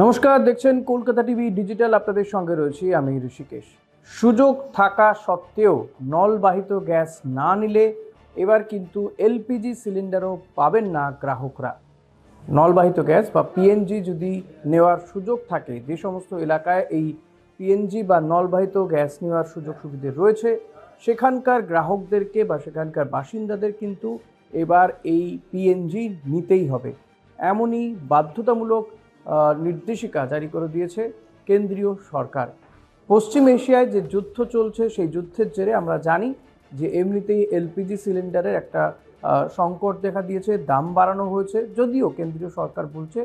নমস্কার, দেখছেন Kolkata TV digital. আপনাদের সঙ্গে রয়েছি আমি ঋষিকেশ। সুযোগ থাকা সত্ত্বেও নলবাহিত গ্যাস না নিলে এবার কিন্তু এলপিজি সিলিন্ডারও পাবেন না গ্রাহকরা। নলবাহিত গ্যাস বা পিএনজি যদি নেওয়ার সুযোগ থাকে, যে সমস্ত এলাকায় এই পিএনজি বা নলবাহিত গ্যাস নেওয়ার সুযোগ সুবিধে রয়েছে, সেখানকার গ্রাহকদেরকে বা সেখানকার বাসিন্দাদের কিন্তু এবার এই পিএনজি নিতেই হবে। এমনই বাধ্যতামূলক নির্দেশিকা জারি করে দিয়েছে কেন্দ্রীয় সরকার। পশ্চিম এশিয়ায় যে যুদ্ধ চলছে, সেই যুদ্ধের জেরে আমরা জানি যে এমনিতেই এলপিজি সিলিন্ডারের একটা সংকট দেখা দিয়েছে, দাম বাড়ানো হয়েছে। যদিও কেন্দ্রীয় সরকার বলছে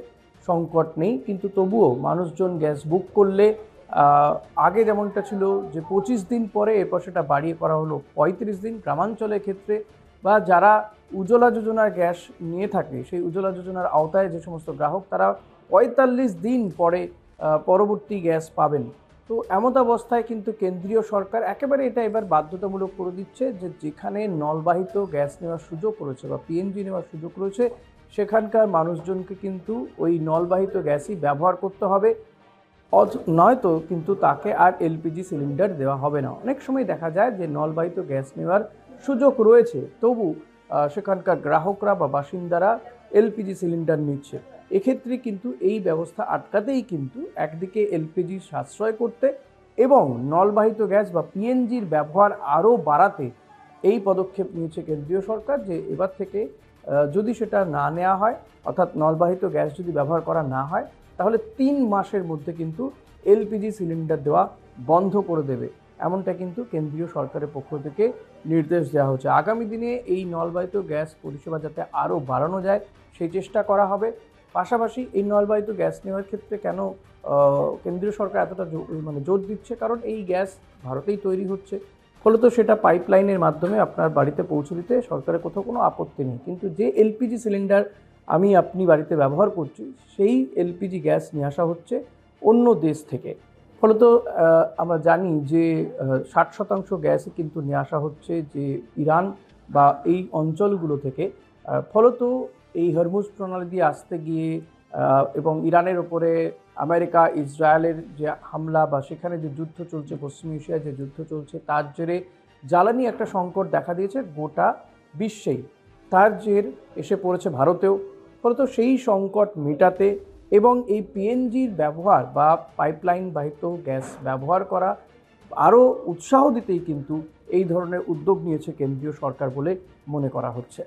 সংকট নেই, কিন্তু তবুও মানুষজন গ্যাস বুক করলে আগে যেমনটা ছিল যে 25 দিন পরে, এরপর সেটা বাড়িয়ে করা হলো 35 দিন গ্রামাঞ্চলের ক্ষেত্রে। বা যারা উজ্জ্বলা যোজনার গ্যাস নিয়ে থাকে, সেই উজ্জ্বলা যোজনার আওতায় যে সমস্ত গ্রাহক, তারা 45 দিন পরে পরবর্তী গ্যাস পাবেন। তো এমত অবস্থায় কিন্তু কেন্দ্রীয় সরকার একেবারে এটা এবার বাধ্যতামূলক করে দিচ্ছে যে যেখানে নলবাহিত গ্যাস নেওয়ার সুযোগ রয়েছে বা পিএনজি নেওয়ার সুযোগ রয়েছে, সেখানকার মানুষজনকে কিন্তু ওই নলবাহিত গ্যাসই ব্যবহার করতে হবে। নয়তো কিন্তু তাকে আর এলপিজি সিলিন্ডার দেওয়া হবে না। অনেক সময় দেখা যায় যে নলবাহিত গ্যাস নেওয়ার সুযোগ রয়েছে, তবু সেখানকার গ্রাহকরা বা বাসিন্দারা এলপিজি সিলিন্ডার নিচ্ছে। এক্ষেত্রে কিন্তু এই ব্যবস্থা আটকাতেই কিন্তু একদিকে এলপিজি সাশ্রয় করতে এবং নলবাহিত গ্যাস বা পিএনজির ব্যবহার আরও বাড়াতে এই পদক্ষেপ নিয়েছে কেন্দ্রীয় সরকার, যে এবার থেকে যদি সেটা না নেওয়া হয়, অর্থাৎ নলবাহিত গ্যাস যদি ব্যবহার করা না হয়, তাহলে 3 মাসের মধ্যে কিন্তু এলপিজি সিলিন্ডার দেওয়া বন্ধ করে দেবে। এমনটা কিন্তু কেন্দ্রীয় সরকারের পক্ষ থেকে নির্দেশ দেওয়া হচ্ছে। আগামী দিনে এই নলবাহিত গ্যাস পরিষেবা যাতে আরও বাড়ানো যায়, সেই চেষ্টা করা হবে। পাশাপাশি এই নলবাহিত গ্যাস নেওয়ার ক্ষেত্রে কেন কেন্দ্রীয় সরকার এতটা জোর দিচ্ছে, কারণ এই গ্যাস ভারতেই তৈরি হচ্ছে, ফলত সেটা পাইপলাইনের মাধ্যমে আপনার বাড়িতে পৌঁছে দিতে সরকারের কোথাও কোনো আপত্তি নেই। কিন্তু যে এলপিজি সিলিন্ডার আপনি বাড়িতে ব্যবহার করছি, সেই এলপিজি গ্যাস নিয়ে আসা হচ্ছে অন্য দেশ থেকে। ফলত আমরা জানি যে 60% গ্যাসই কিন্তু নিয়ে আসা হচ্ছে যে ইরান বা এই অঞ্চলগুলো থেকে। ফলত এই হরমুজ প্রণালী দিয়ে আসতে গিয়ে এবং ইরানের ওপরে আমেরিকা ইসরায়েলের যে হামলা বা সেখানে যে যুদ্ধ চলছে, পশ্চিম এশিয়ায় যে যুদ্ধ চলছে, তার জেরে জ্বালানি একটা সংকট দেখা দিয়েছে গোটা বিশ্বেই। তার জের এসে পড়েছে ভারতেও। ফলত সেই সংকট মেটাতে এবং এই পিএনজির ব্যবহার বা পাইপলাইন বাহিত গ্যাস ব্যবহার করা আরও উৎসাহ দিতেই কিন্তু এই ধরনের উদ্যোগ নিয়েছে কেন্দ্রীয় সরকার বলে মনে করা হচ্ছে।